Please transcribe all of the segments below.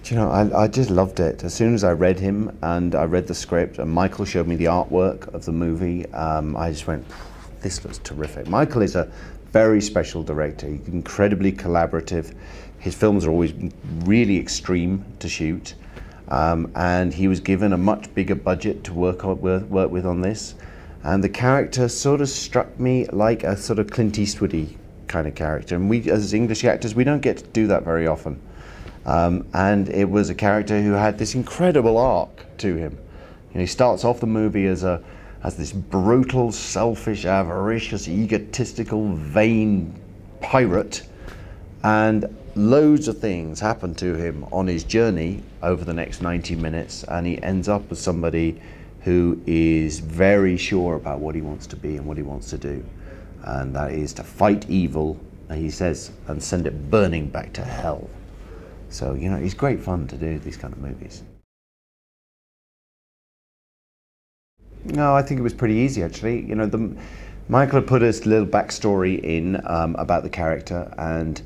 Do you know, I just loved it. As soon as I read him and I read the script and Michael showed me the artwork of the movie, I just went, this looks terrific. Michael is a very special director. He's incredibly collaborative. His films are always really extreme to shoot. And he was given a much bigger budget to work with on this. And the character sort of struck me like a sort of Clint Eastwoody kind of character. And we, as English actors, we don't get to do that very often. And it was a character who had this incredible arc to him. You know, he starts off the movie as this brutal, selfish, avaricious, egotistical, vain pirate, and loads of things happen to him on his journey over the next 90 minutes, and he ends up as somebody who is very sure about what he wants to be and what he wants to do, and that is to fight evil, he says, and send it burning back to hell. So, you know, it's great fun to do these kind of movies. No, I think it was pretty easy, actually. You know, Michael had put a little backstory in about the character, and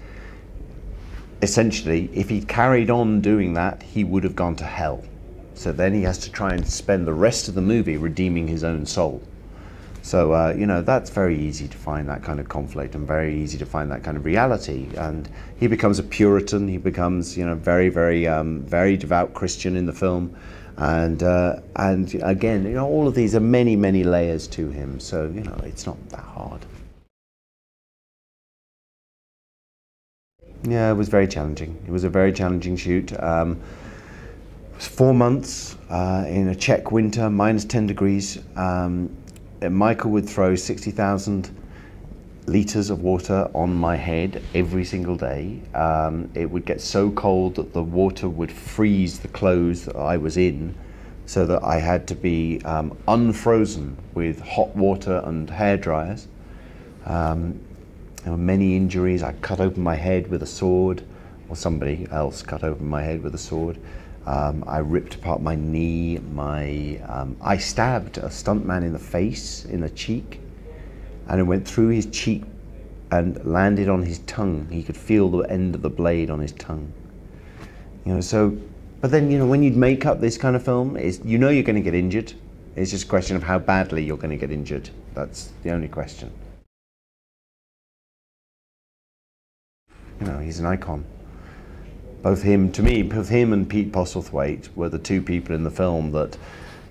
essentially, if he'd carried on doing that, he would have gone to hell. So then he has to try and spend the rest of the movie redeeming his own soul. So, you know, that's very easy to find that kind of conflict and very easy to find that kind of reality. And he becomes a Puritan, he becomes, you know, very devout Christian in the film. And again, you know, all of these are many, many layers to him. So, you know, it's not that hard. Yeah, it was very challenging. It was a very challenging shoot. It was 4 months in a Czech winter, -10 degrees. Michael would throw 60,000 litres of water on my head every single day. It would get so cold that the water would freeze the clothes that I was in, so that I had to be unfrozen with hot water and hair dryers. There were many injuries. I cut open my head with a sword, or somebody else cut open my head with a sword. I ripped apart my knee. I stabbed a stuntman in the face, in the cheek, and it went through his cheek and landed on his tongue. He could feel the end of the blade on his tongue. You know, so, but then, you know, when you make up this kind of film, you know you're going to get injured. It's just a question of how badly you're going to get injured. That's the only question. You know, he's an icon. Both him, to me, both him and Pete Postlethwaite were the two people in the film that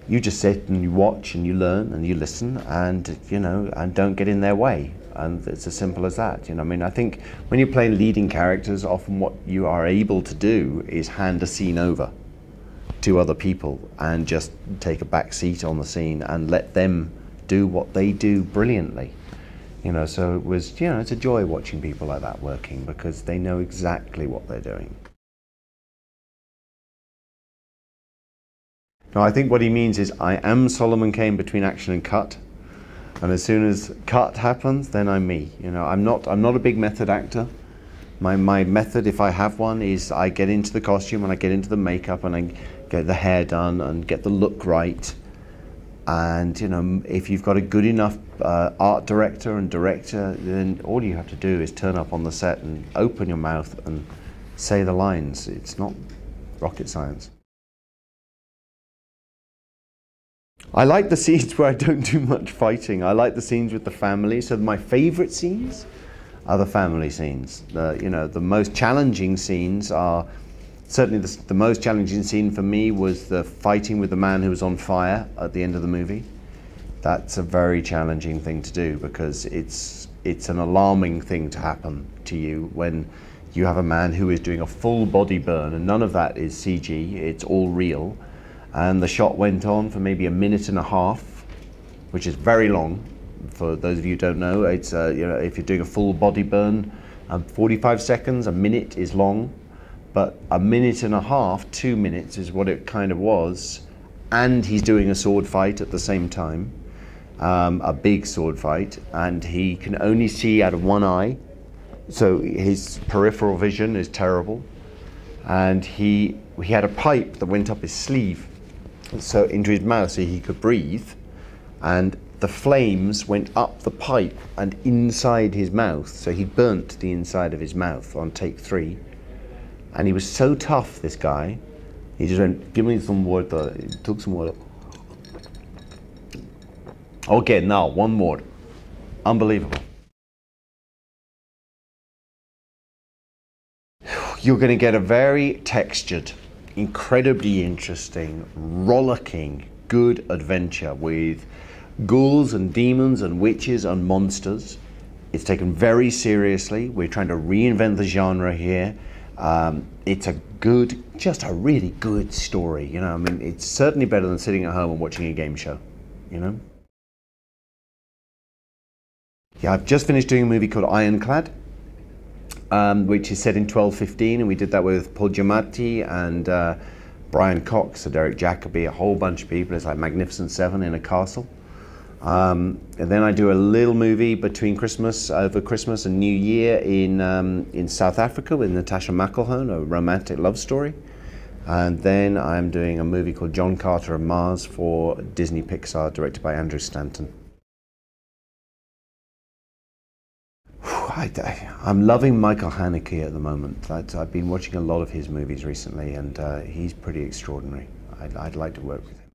you just sit and you watch and you learn and you listen and, you know, and don't get in their way. And it's as simple as that. You know, I mean, I think when you're playing leading characters, often what you are able to do is hand a scene over to other people and just take a back seat on the scene and let them do what they do brilliantly. You know, so it was, you know, it's a joy watching people like that working because they know exactly what they're doing. No, I think what he means is I am Solomon Kane between action and cut, and as soon as cut happens, then I'm me. You know, I'm not a big method actor. My method, if I have one, is I get into the costume and I get into the makeup and I get the hair done and get the look right. And, you know, if you've got a good enough art director and director, then all you have to do is turn up on the set and open your mouth and say the lines. It's not rocket science. I like the scenes where I don't do much fighting. I like the scenes with the family. So my favorite scenes are the family scenes. You know, the most challenging scenes are, certainly the most challenging scene for me was the fighting with the man who was on fire at the end of the movie. That's a very challenging thing to do because it's an alarming thing to happen to you when you have a man who is doing a full body burn, and none of that is CG, it's all real. And the shot went on for maybe 1.5 minutes, which is very long. For those of you who don't know, it's you know, if you're doing a full body burn, 45 seconds, a minute is long, but 1.5 minutes, 2 minutes is what it kind of was. And he's doing a sword fight at the same time, a big sword fight, and he can only see out of one eye, so his peripheral vision is terrible. And he had a pipe that went up his sleeve, so into his mouth so he could breathe, and the flames went up the pipe and inside his mouth, so he burnt the inside of his mouth on take 3. And he was so tough, this guy. He just went, give me some water. He took some water. Okay, now one more. Unbelievable. You're going to get a very textured, incredibly interesting, rollicking, good adventure with ghouls and demons and witches and monsters. It's taken very seriously. We're trying to reinvent the genre here. It's a good, just a really good story, you know. I mean, it's certainly better than sitting at home and watching a game show, you know. Yeah, I've just finished doing a movie called Ironclad, which is set in 1215, and we did that with Paul Giamatti and Brian Cox, so Derek Jacobi, a whole bunch of people. It's like Magnificent Seven in a castle. And then I do a little movie between over Christmas and New Year in South Africa with Natasha McElhone, a romantic love story. And then I'm doing a movie called John Carter of Mars for Disney Pixar, directed by Andrew Stanton. I'm loving Michael Haneke at the moment. I've been watching a lot of his movies recently, and he's pretty extraordinary. I'd like to work with him.